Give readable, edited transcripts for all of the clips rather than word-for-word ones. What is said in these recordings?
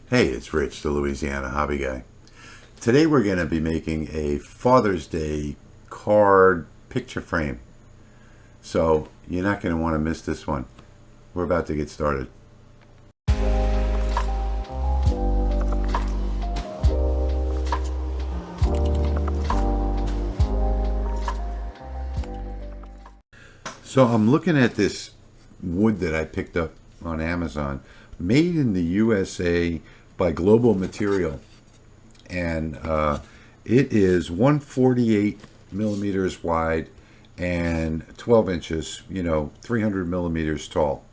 Hey, it's Rich, the Louisiana Hobby Guy. Today we're going to be making a Father's Day card picture frame. So you're not going to want to miss this one. We're about to get started. So I'm looking at this wood that I picked up on Amazon, made in the USA by Global Material, and it is 148 millimeters wide and 12 inches, 300 millimeters tall.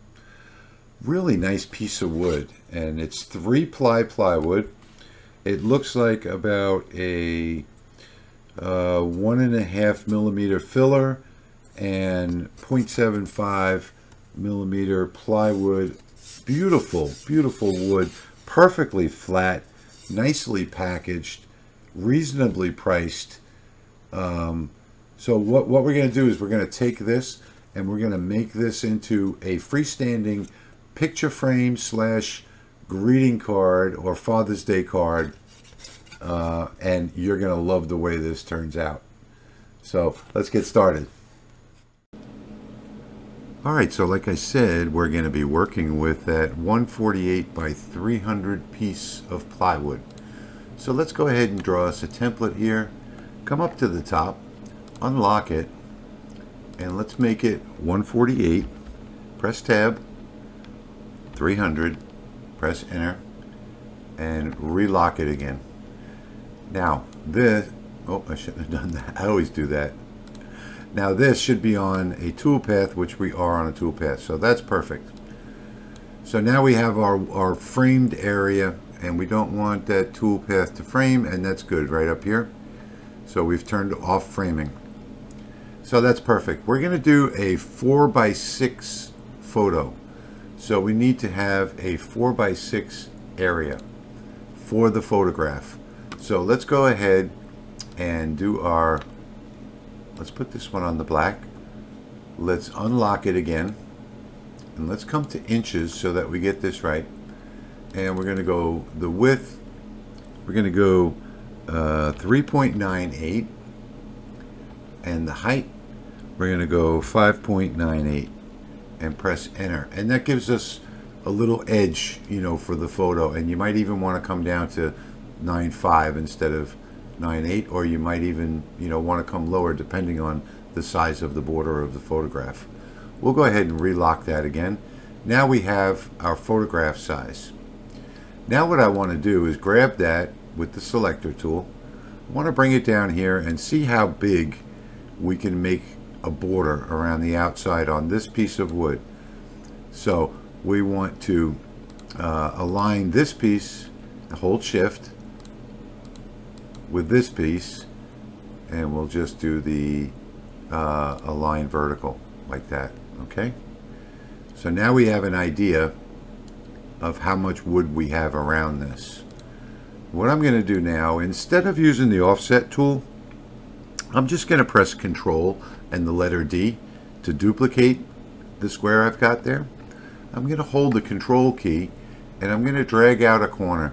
Really nice piece of wood, and it's 3-ply plywood. It looks like about a 1.5 millimeter filler and 0.75 millimeter plywood. Beautiful, beautiful wood, perfectly flat, nicely packaged, reasonably priced. So what we're going to do is we're going to take this and we're going to make this into a freestanding picture frame / greeting card or Father's Day card, and you're going to love the way this turns out. So let's get started. Alright, so like I said, we're going to be working with that 148 by 300 piece of plywood. So let's go ahead and draw us a template here. Come up to the top, unlock it, and let's make it 148. Press tab, 300, press enter, and relock it again. Now this, I shouldn't have done that. I always do that. Now this should be on a toolpath, which we are on a toolpath, so that's perfect. So now we have our framed area, and we don't want that toolpath to frame, and that's good right up here. So we've turned off framing. So that's perfect. We're going to do a 4x6 photo. So we need to have a 4x6 area for the photograph. So let's go ahead and do our, let's put this one on the black. Let's unlock it again. And let's come to inches so that we get this right. And we're going to go the width. We're going to go 3.98. And the height, we're going to go 5.98. And press enter. And that gives us a little edge, for the photo. And you might even want to come down to 9.5 instead of 9.8, or you might even want to come lower depending on the size of the border of the photograph. We'll go ahead and relock that again. Now we have our photograph size. Now what I want to do is grab that with the selector tool. I want to bring it down here and see how big we can make a border around the outside on this piece of wood. So we want to align this piece, hold shift, with this piece, and we'll just do the align vertical like that. Okay, so now we have an idea of how much wood we have around this. What I'm going to do now, instead of using the offset tool, I'm just going to press Control and the letter D to duplicate the square I've got there. I'm going to hold the Control key and I'm going to drag out a corner.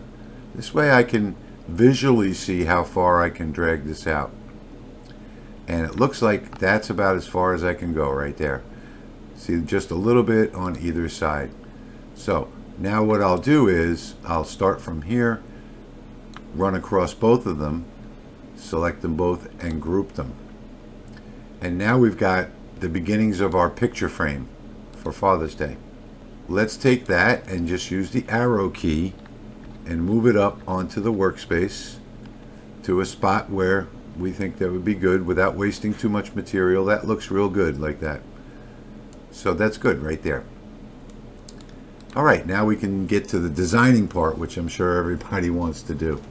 This way I can visually see how far I can drag this out. And it looks like that's about as far as I can go right there. See, just a little bit on either side. So now what I'll do is I'll start from here, run across both of them, select them both, and group them. And now we've got the beginnings of our picture frame for Father's Day. Let's take that and just use the arrow key and move it up onto the workspace to a spot where we think that would be good without wasting too much material. That looks real good like that. So that's good right there. All right, now we can get to the designing part, which I'm sure everybody wants to do.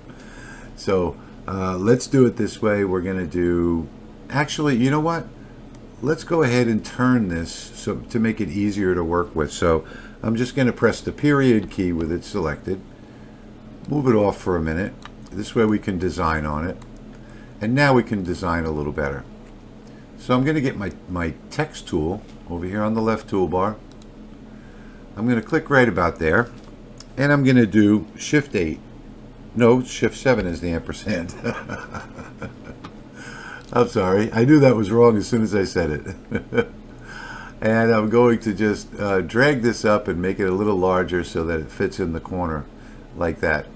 So let's do it this way. We're going to do, actually, you know what? Let's go ahead and turn this so to make it easier to work with. So I'm just going to press the period key with it selected, move it off for a minute. This way we can design on it. And now we can design a little better. So I'm going to get my text tool over here on the left toolbar. I'm going to click right about there, And I'm going to do shift 8. No, shift 7 is the ampersand. I'm sorry. I knew that was wrong as soon as I said it. And I'm going to just drag this up and make it a little larger so that it fits in the corner like that.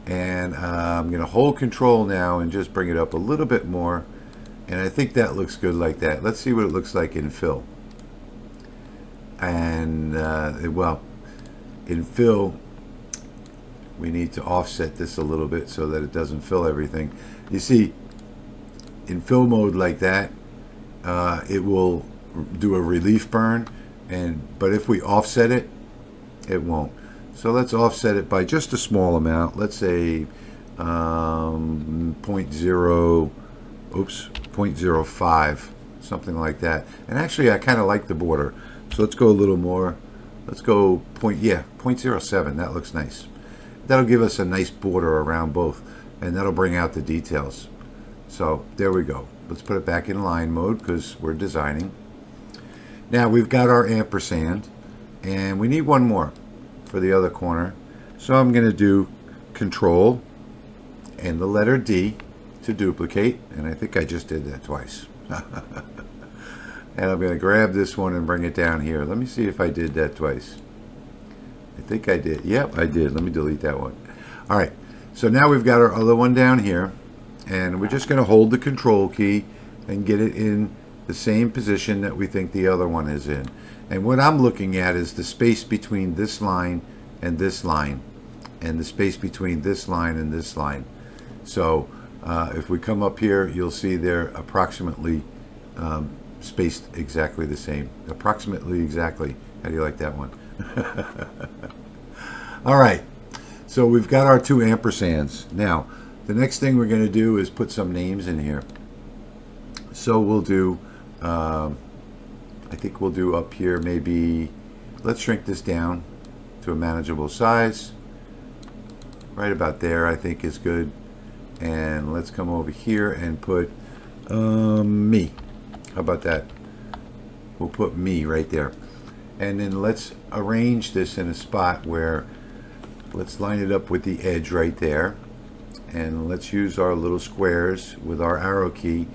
And I'm going to hold control now and just bring it up a little bit more. And I think that looks good like that. Let's see what it looks like in fill. And well, in fill, we need to offset this a little bit so that it doesn't fill everything. You see, in fill mode like that, it will do a relief burn, but if we offset it, it won't. So let's offset it by just a small amount. Let's say 0.05, something like that. And actually, I kind of like the border, so let's go a little more. Let's go 0.07. That looks nice. That'll give us a nice border around both, and that'll bring out the details. So there we go. Let's put it back in line mode because we're designing. Now we've got our ampersand, and we need one more for the other corner. So I'm going to do Control and the letter D to duplicate, and I think I just did that twice. And I'm going to grab this one and bring it down here. Let me see if I did that twice. I think I did. Yep, I did. Let me delete that one. All right, so now we've got our other one down here, and we're just going to hold the Control key and get it in the same position that we think the other one is in. And what I'm looking at is the space between this line and this line, and the space between this line and this line. So if we come up here, you'll see they're approximately spaced exactly the same. Approximately exactly. How do you like that one? All right, so we've got our two ampersands. Now the next thing we're going to do is put some names in here. So we'll do I think we'll do up here, maybe let's shrink this down to a manageable size. Right about there I think is good. And let's come over here and put me. How about that? We'll put me right there. And then let's arrange this in a spot where, let's line it up with the edge right there. And let's use our little squares with our arrow key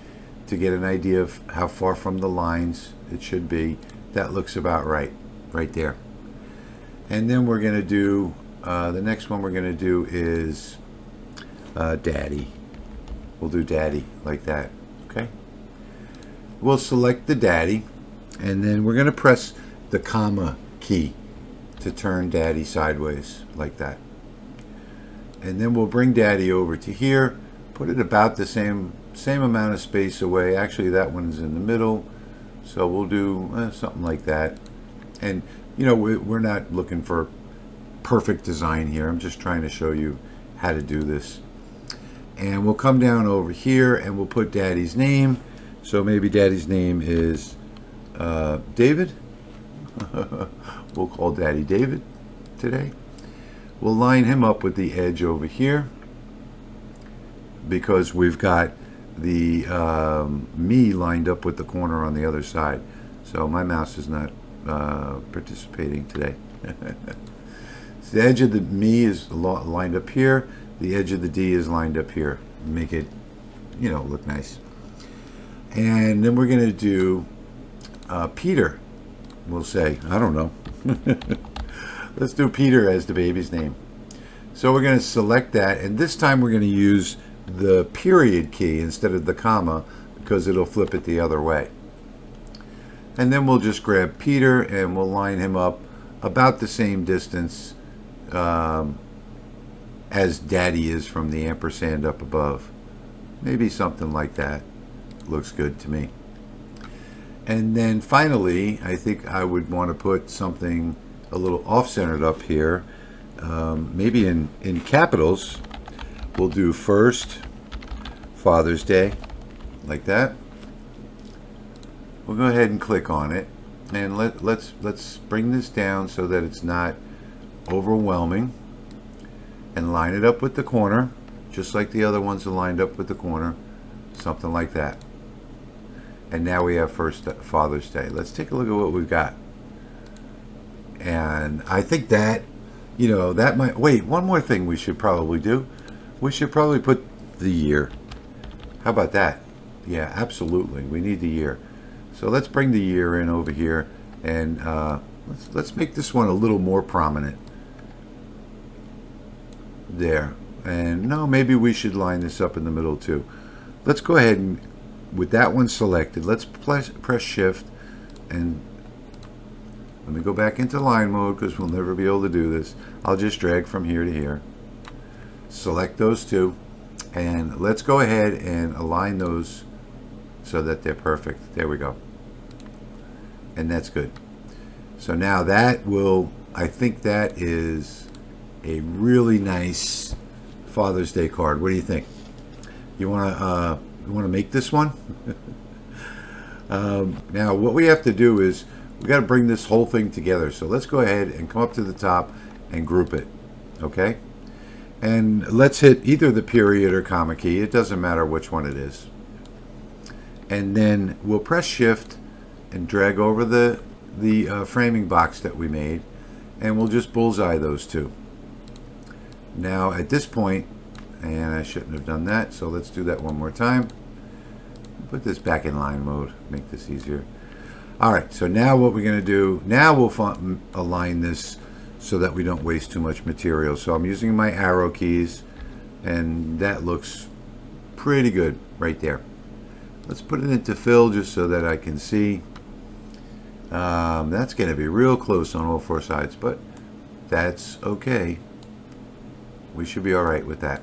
to get an idea of how far from the lines it should be. That looks about right there. And then we're going to do, the next one we're going to do is Daddy. We'll do Daddy like that. Okay. We'll select the Daddy, and then we're going to press the comma key to turn Daddy sideways like that. And then we'll bring Daddy over to here, put it about the same amount of space away. Actually, that one's in the middle, so we'll do something like that. And you know, we're not looking for perfect design here. I'm just trying to show you how to do this. And we'll come down over here and we'll put Daddy's name. So maybe Daddy's name is David. We'll call Daddy David today. We'll line him up with the edge over here because we've got the me lined up with the corner on the other side. So my mouse is not participating today. So the edge of the me is lined up here. The edge of the D is lined up here. Make it, you know, look nice. And then we're going to do Peter. We'll say, I don't know. Let's do Peter as the baby's name. So we're going to select that, and this time we're going to use the period key instead of the comma because it'll flip it the other way. And then we'll just grab Peter and we'll line him up about the same distance as Daddy is from the ampersand up above. Maybe something like that. Looks good to me. And then finally, I think I would want to put something a little off-centered up here. Maybe in capitals. We'll do first Father's Day, like that. We'll go ahead and click on it, and let's bring this down so that it's not overwhelming, and line it up with the corner, just like the other ones are lined up with the corner, something like that. And now we have first Father's Day. Let's take a look at what we've got. And I think that You know, that might, wait, one more thing we should probably do. We should probably put the year. How about that? Yeah, absolutely. We need the year. So let's bring the year in over here, and let's make this one a little more prominent. There. And no, maybe we should line this up in the middle too. Let's go ahead and, with that one selected, let's press shift, and let me go back into line mode because we'll never be able to do this. I'll just drag from here to here. Select those two, and let's go ahead and align those so that they're perfect. There we go. And that's good. So now that will, I think that is a really nice Father's Day card. What do you think? You want to make this one? Now what we have to do is we got to bring this whole thing together. So let's go ahead and come up to the top and group it. Okay? And let's hit either the period or comma key. It doesn't matter which one it is. And then we'll press shift and drag over the framing box that we made, and we'll just bullseye those two. Now at this point, and I shouldn't have done that, so let's do that one more time. Put this back in line mode, make this easier. Alright, so now what we're going to do, now we'll align this so that we don't waste too much material. So I'm using my arrow keys, and that looks pretty good right there. Let's put it into fill just so that I can see. That's going to be real close on all four sides, but that's okay. We should be alright with that.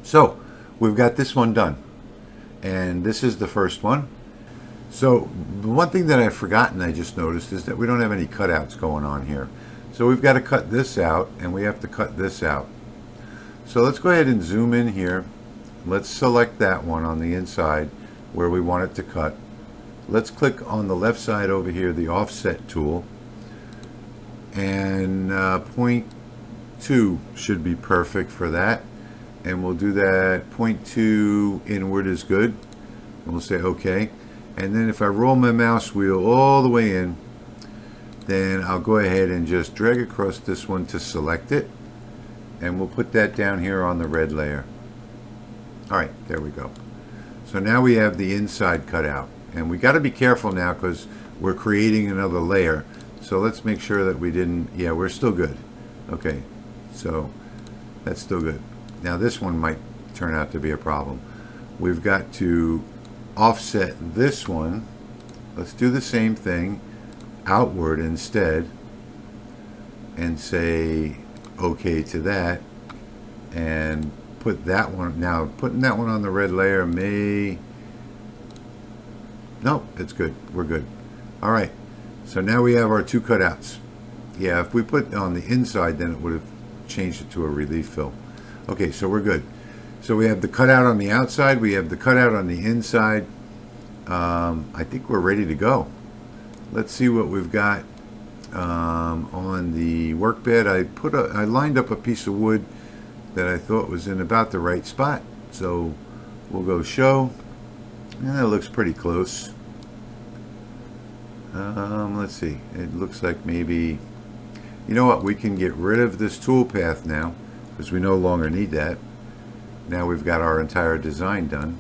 So we've got this one done, and this is the first one. So the one thing that I've forgotten, I just noticed, is that we don't have any cutouts going on here. So we've got to cut this out, and we have to cut this out. So let's go ahead and zoom in here. Let's select that one on the inside where we want it to cut. Let's click on the left side over here, the offset tool, and 0.2 should be perfect for that. And we'll do that. 0.2 inward is good. And we'll say OK. And then if I roll my mouse wheel all the way in, then I'll go ahead and just drag across this one to select it, and we'll put that down here on the red layer. Alright, there we go. So now we have the inside cut out, and we got to be careful now because we're creating another layer. So let's make sure that we didn't, yeah, we're still good. Okay, so that's still good. Now this one might turn out to be a problem. We've got to offset this one. Let's do the same thing outward instead and say OK to that, and put that one, now putting that one on the red layer may, nope, it's good, we're good. Alright, so now we have our two cutouts. Yeah, if we put on the inside, then it would have changed it to a relief fill. Okay, so we're good. So we have the cutout on the outside, we have the cutout on the inside. I think we're ready to go. Let's see what we've got on the workbed. I lined up a piece of wood that I thought was in about the right spot. So we'll go show. And that looks pretty close. Let's see. It looks like maybe, you know what, we can get rid of this toolpath now because we no longer need that. Now we've got our entire design done.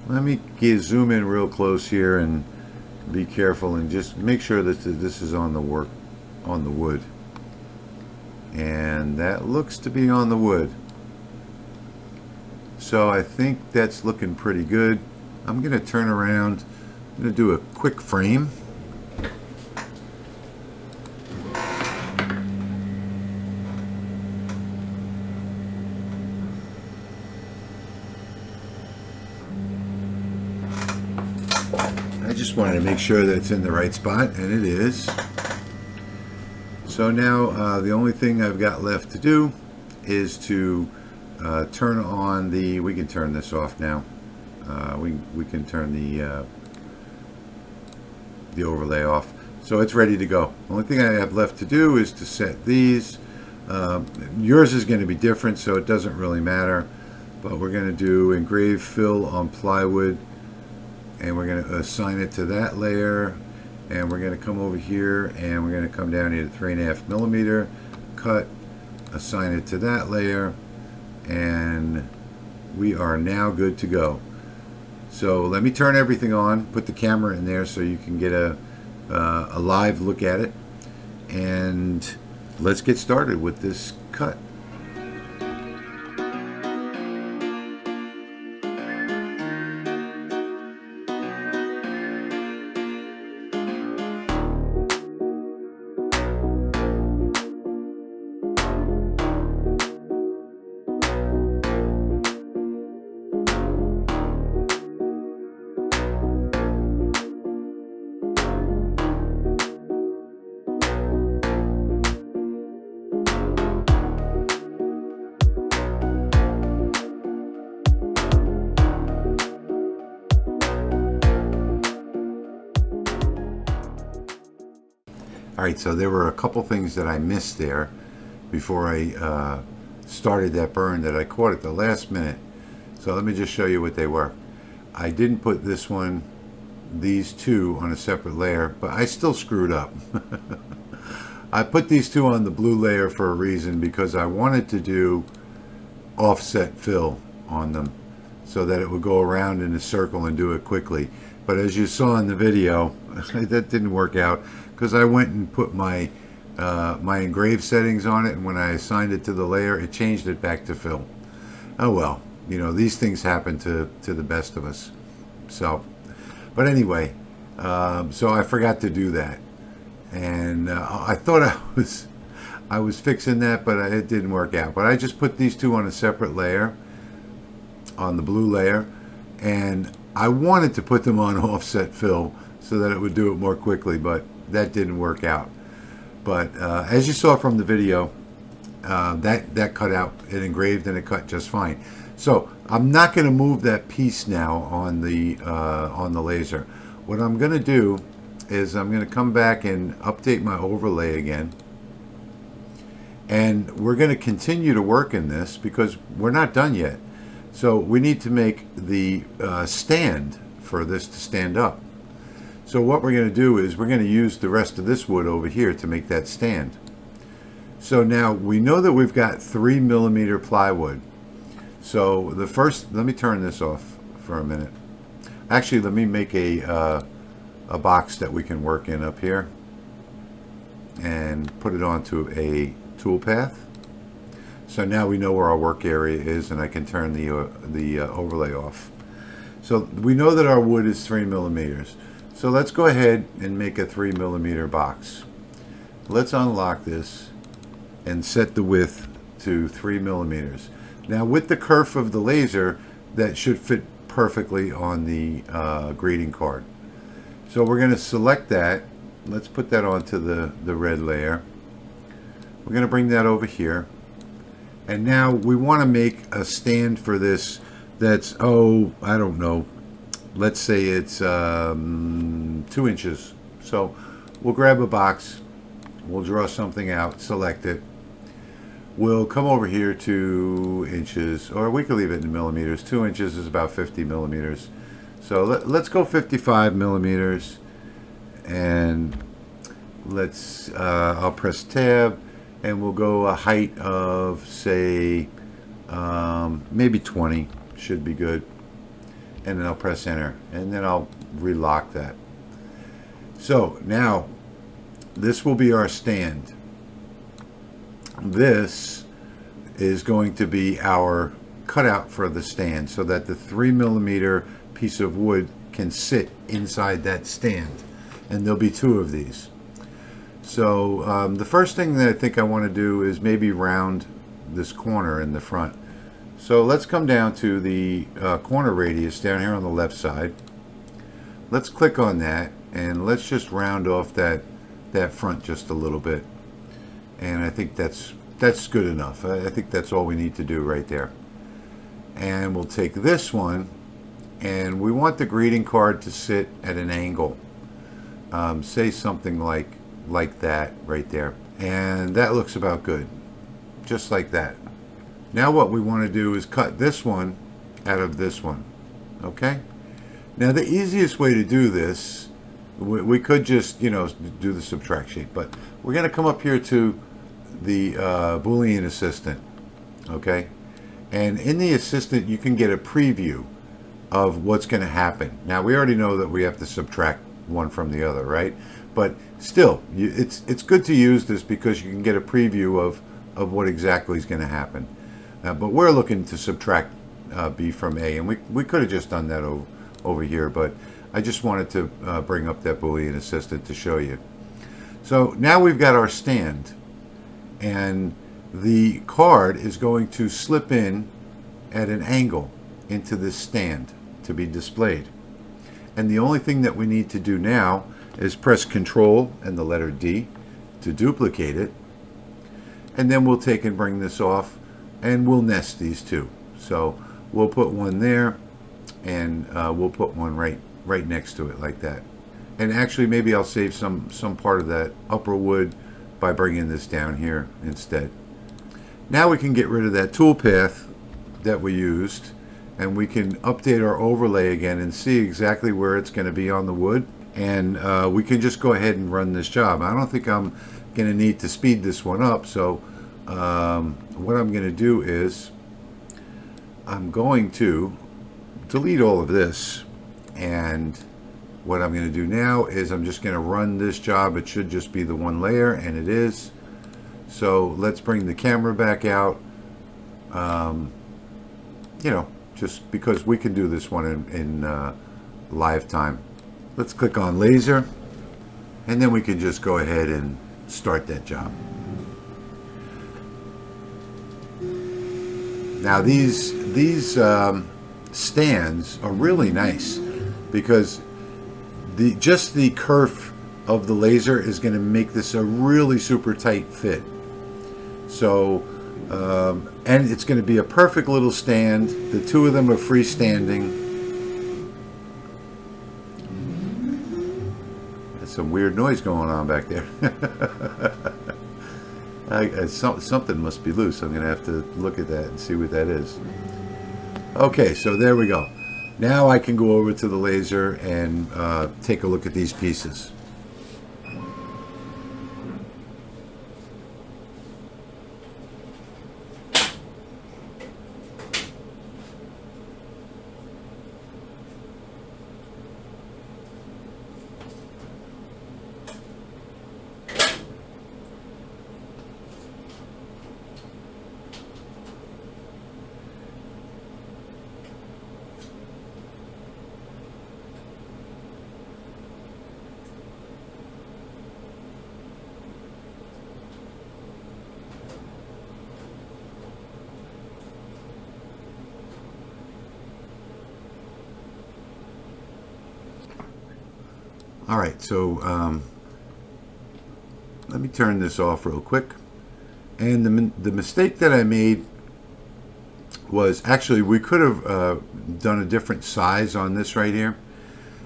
Let me zoom in real close here and be careful and just make sure that this is on the wood. And that looks to be on the wood. So I think that's looking pretty good. I'm going to turn around. I'm going to do a quick frame. I just wanted to make sure that it's in the right spot, and it is. So now the only thing I've got left to do is to turn on the, we can turn this off now. We can turn the overlay off. So it's ready to go. The only thing I have left to do is to set these. Yours is going to be different, so it doesn't really matter. But we're going to do engrave fill on plywood, and we're going to assign it to that layer. And we're going to come over here, and we're going to come down here to 3.5 millimeter, cut, assign it to that layer, and we are now good to go. So let me turn everything on, put the camera in there so you can get a live look at it, and let's get started with this cut. Alright, so there were a couple things that I missed there before I started that burn that I caught at the last minute. So let me just show you what they were. I didn't put these two on a separate layer, but I still screwed up. I put these two on the blue layer for a reason, because I wanted to do offset fill on them so that it would go around in a circle and do it quickly. But as you saw in the video, that didn't work out, because I went and put my my engrave settings on it, and when I assigned it to the layer, it changed it back to fill. Oh well, you know, these things happen to the best of us. So, but anyway, so I forgot to do that, and I thought I was fixing that, but it didn't work out. But I just put these two on a separate layer, on the blue layer, and I wanted to put them on offset fill so that it would do it more quickly, but that didn't work out. But as you saw from the video, that cut out, it engraved and it cut just fine. So I'm not going to move that piece now on the laser. What I'm going to do is I'm going to come back and update my overlay again, and we're going to continue to work in this because we're not done yet. So we need to make the stand for this to stand up. So what we're going to do is we're going to use the rest of this wood over here to make that stand. So now we know that we've got 3mm plywood. So the first, let me turn this off for a minute. Actually, let me make a box that we can work in up here and put it onto a tool path. So now we know where our work area is, and I can turn the overlay off. So we know that our wood is 3mm. So let's go ahead and make a 3mm box. Let's unlock this and set the width to 3mm. Now with the kerf of the laser, that should fit perfectly on the greeting card. So we're going to select that. Let's put that onto the red layer. We're going to bring that over here. And now we want to make a stand for this that's, oh, I don't know, let's say it's 2 inches. So we'll grab a box, we'll draw something out, select it. We'll come over here to inches, or we could leave it in millimeters. 2 inches is about 50mm. So let's go 55mm, and let's, I'll press tab, and we'll go a height of, say, maybe 20 should be good. And then I'll press enter, and then I'll relock that. So now this will be our stand. This is going to be our cutout for the stand, so that the 3mm piece of wood can sit inside that stand, and there'll be 2 of these. So the first thing that I think I want to do is maybe round this corner in the front. So let's come down to the corner radius down here on the left side. Let's click on that, and let's just round off that front just a little bit. And I think that's good enough. I think that's all we need to do right there. And we'll take this one, and we want the greeting card to sit at an angle. Say something like that right there. And that looks about good. Just like that. Now what we want to do is cut this one out of this one. Okay? Now the easiest way to do this, we could just, you know, do the subtract sheet, but we're going to come up here to the Boolean assistant, okay? And in the assistant, you can get a preview of what's going to happen. Now, we already know that we have to subtract one from the other, right? But still, it's good to use this because you can get a preview of what exactly is going to happen. But we're looking to subtract B from A, and we could have just done that over here, but I just wanted to bring up that Boolean assistant to show you. So now we've got our stand, and the card is going to slip in at an angle into this stand to be displayed. And the only thing that we need to do now is press Control and the letter D to duplicate it, and then we'll take and bring this off, and we'll nest these two. So we'll put one there, and we'll put one right next to it like that. And actually, maybe I'll save some part of that upper wood by bringing this down here instead. Now we can get rid of that toolpath that we used, and we can update our overlay again and see exactly where it's going to be on the wood. And we can just go ahead and run this job. I don't think I'm going to need to speed this one up, so what I'm going to do is I'm going to delete all of this, and what I'm going to do now is I'm just going to run this job. It should just be the one layer, and it is. So let's bring the camera back out, you know, just because we can do this one in live time. Let's click on laser, and then we can just go ahead and start that job. Now these stands are really nice because just the kerf of the laser is going to make this a really super tight fit. So and it's going to be a perfect little stand. The two of them are freestanding. There's some weird noise going on back there. Something must be loose. I'm going to have to look at that and see what that is. Okay, so there we go. Now I can go over to the laser and take a look at these pieces. All right, so let me turn this off real quick. And the mistake that I made was actually we could have done a different size on this right here.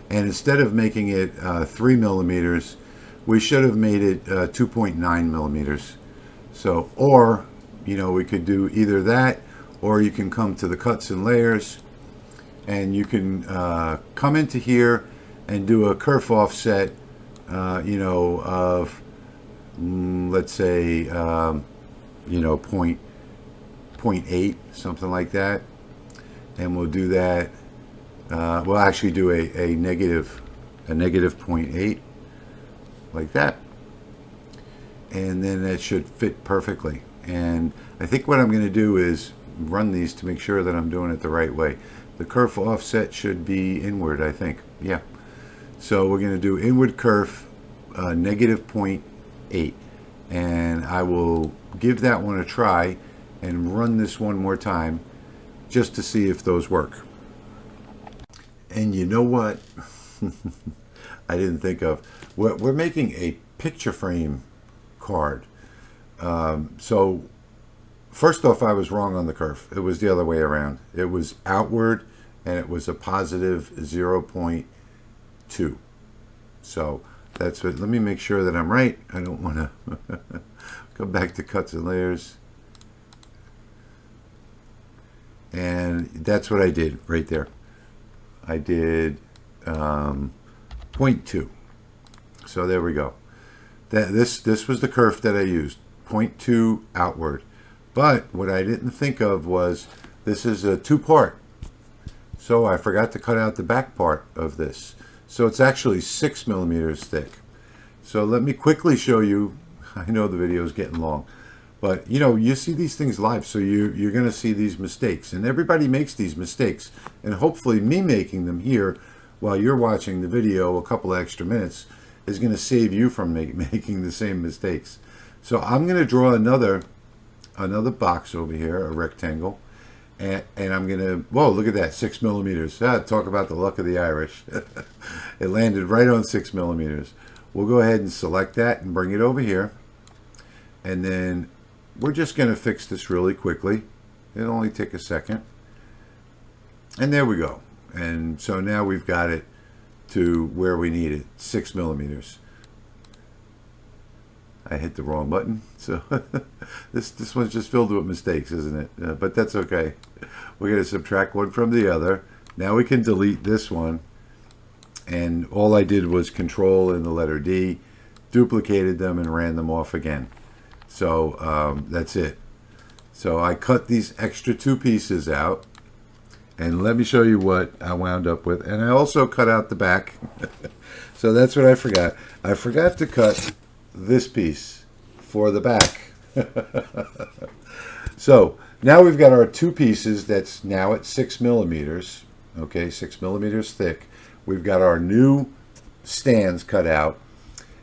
And instead of making it 3 millimeters, we should have made it 2.9 millimeters. So, or, you know, we could do either that, or you can come to the cuts and layers, and you can come into here and do a kerf offset, you know, of let's say, you know, 0.8, something like that, and we'll do that. We'll actually do a negative 0.8, like that, and then that should fit perfectly. And I think what I'm going to do is run these to make sure that I'm doing it the right way. The kerf offset should be inward, I think. Yeah. So we're going to do inward kerf, negative 0.8, and I will give that one a try and run this one more time just to see if those work. And you know what? I didn't think of. We're making a picture frame card. So first off, I was wrong on the kerf. It was the other way around. It was outward, and it was a positive 0.2. So that's what. Let me make sure that I'm right. I don't want to go back to cuts and layers. And that's what I did right there. I did 0.2. So there we go. This was the kerf that I used, 0.2 outward. But what I didn't think of was this is a 2-part. So I forgot to cut out the back part of this. So it's actually 6 millimeters thick. So let me quickly show you. I know the video is getting long, but you know, you see these things live, so you're going to see these mistakes, and everybody makes these mistakes, and hopefully me making them here while you're watching the video a couple extra minutes is going to save you from making the same mistakes. So I'm going to draw another box over here, a rectangle, and I'm going to, whoa, look at that, 6 millimeters. Talk about the luck of the Irish. It landed right on 6 millimeters. We'll go ahead and select that and bring it over here. And then we're just going to fix this really quickly. It'll only take a second. And there we go. And so now we've got it to where we need it, 6 millimeters. I hit the wrong button. So this one's just filled with mistakes, isn't it? But that's okay. We're going to subtract one from the other. Now we can delete this one. And all I did was Control and the letter D, duplicated them and ran them off again. So that's it. So I cut these extra 2 pieces out, and let me show you what I wound up with. And I also cut out the back. So that's what I forgot. I forgot to cut this piece for the back. So now we've got our 2 pieces that's now at 6 millimeters. Okay, 6 millimeters thick. We've got our new stands cut out,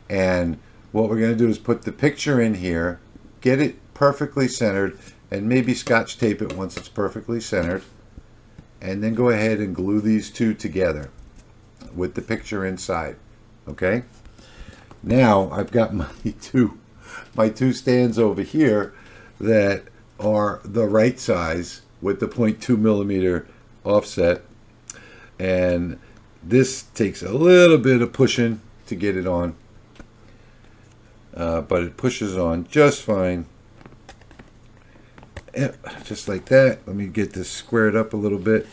and what we're going to do is put the picture in here, get it perfectly centered, and maybe scotch tape it once it's perfectly centered, and then go ahead and glue these 2 together with the picture inside. Okay? Now I've got my two stands over here that are the right size with the 0.2 millimeter offset, and this takes a little bit of pushing to get it on. But it pushes on just fine. Yep, just like that. Let me get this squared up a little bit.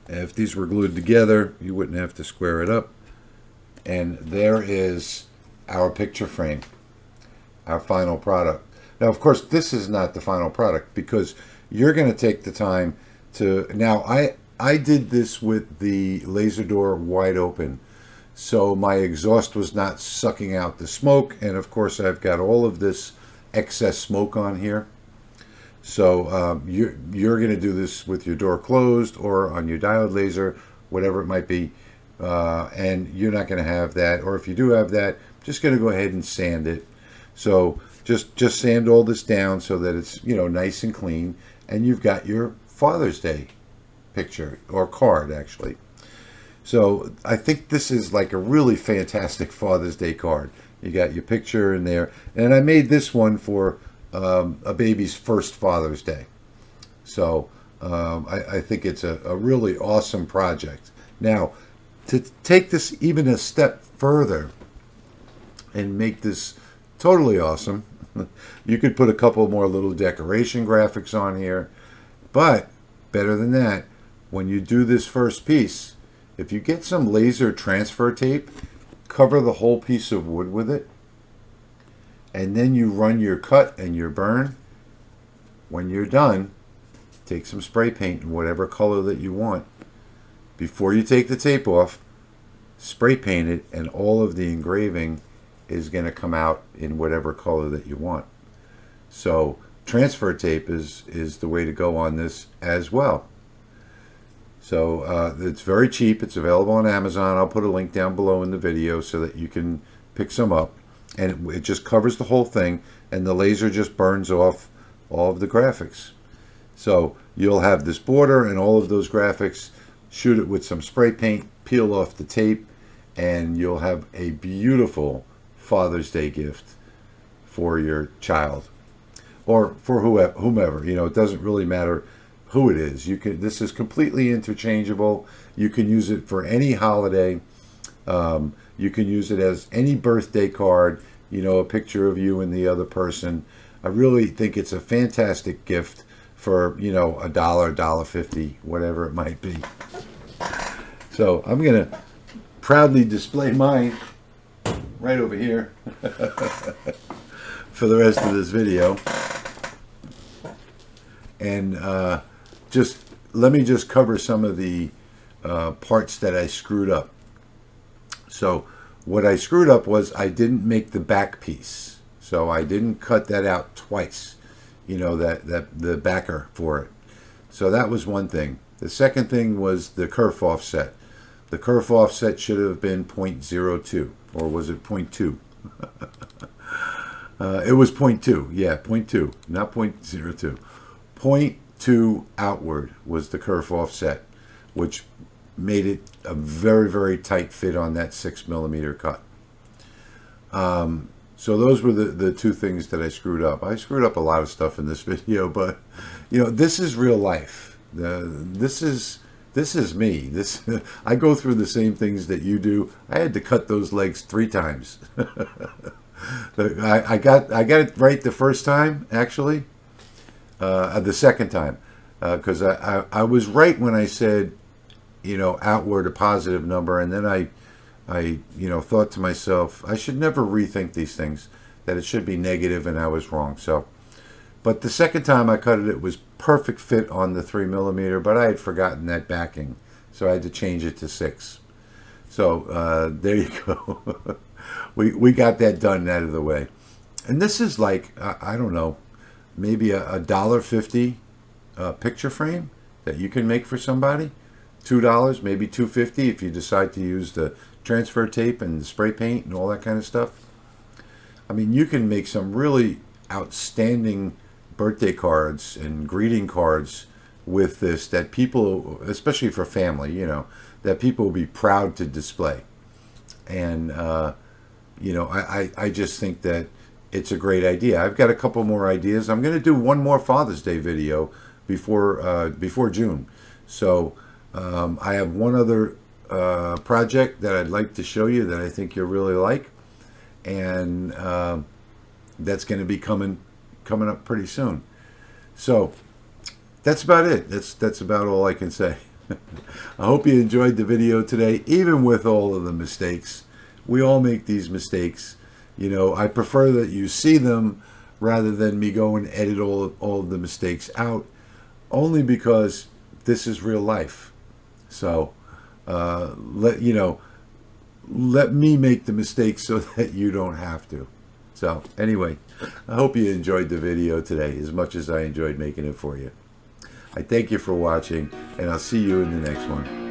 If these were glued together, you wouldn't have to square it up. And there is our picture frame, our final product. Now, of course, this is not the final product because you're going to take the time to... Now, I did this with the laser door wide open, so my exhaust was not sucking out the smoke, and of course I've got all of this excess smoke on here. So you're going to do this with your door closed or on your diode laser, whatever it might be, and you're not going to have that. Or if you do have that, just going to go ahead and sand it. So just sand all this down so that it's, you know, nice and clean, and you've got your Father's Day picture, or card actually. So I think this is like a really fantastic Father's Day card. You got your picture in there, and I made this one for a baby's first Father's Day. So I think it's a really awesome project. Now, to take this even a step further and make this totally awesome, you could put a couple more little decoration graphics on here, but better than that, when you do this first piece, if you get some laser transfer tape, cover the whole piece of wood with it, and then you run your cut and your burn. When you're done, take some spray paint in whatever color that you want. Before you take the tape off, spray paint it, and all of the engraving is going to come out in whatever color that you want. So transfer tape is the way to go on this as well. So it's very cheap. It's available on Amazon. I'll put a link down below in the video so that you can pick some up. And it just covers the whole thing, and the laser just burns off all of the graphics. So you'll have this border and all of those graphics. Shoot it with some spray paint, peel off the tape, and you'll have a beautiful Father's Day gift for your child, or for whomever. You know, it doesn't really matter who it is. You can. This is completely interchangeable. You can use it for any holiday. You can use it as any birthday card. You know, a picture of you and the other person. I really think it's a fantastic gift for, you know, $1, $1.50, whatever it might be. So I'm gonna proudly display mine right over here. for the rest of this video. And let me just cover some of the parts that I screwed up. So what I screwed up was I didn't make the back piece. So I didn't cut that out twice, you know, the backer for it. So that was one thing. The second thing was the kerf offset. The kerf offset should have been 0.02, or was it 0.2? It was 0.2, yeah, 0.2, not 0.02. 0.2 outward was the kerf offset, which made it a very, very tight fit on that 6mm cut. So those were the two things that I screwed up. I screwed up a lot of stuff in this video, but you know, this is real life. This is me. I go through the same things that you do. I had to cut those legs 3 times. I got it right the first time, actually. The second time, because I was right when I said, you know, outward a positive number, and then I you know, thought to myself, I should never rethink these things, that it should be negative, and I was wrong. So, but the second time I cut it, it was perfect fit on the 3mm, but I had forgotten that backing, so I had to change it to 6. So there you go. we got that done out of the way. And this is like, I don't know, maybe a $1.50 picture frame that you can make for somebody. $2, maybe $2.50 if you decide to use the transfer tape and the spray paint and all that kind of stuff. I mean, you can make some really outstanding birthday cards and greeting cards with this that people, especially for family, you know, that people will be proud to display. And, you know, I just think that it's a great idea. I've got a couple more ideas. I'm going to do one more Father's Day video before June. So I have one other project that I'd like to show you that I think you'll really like, and that's going to be coming up pretty soon. So that's about it. That's about all I can say. I hope you enjoyed the video today, even with all of the mistakes. We all make these mistakes. You know, I prefer that you see them rather than me go and edit all of the mistakes out, only because this is real life. So let me make the mistakes so that you don't have to. So anyway, I hope you enjoyed the video today as much as I enjoyed making it for you. I thank you for watching, and I'll see you in the next one.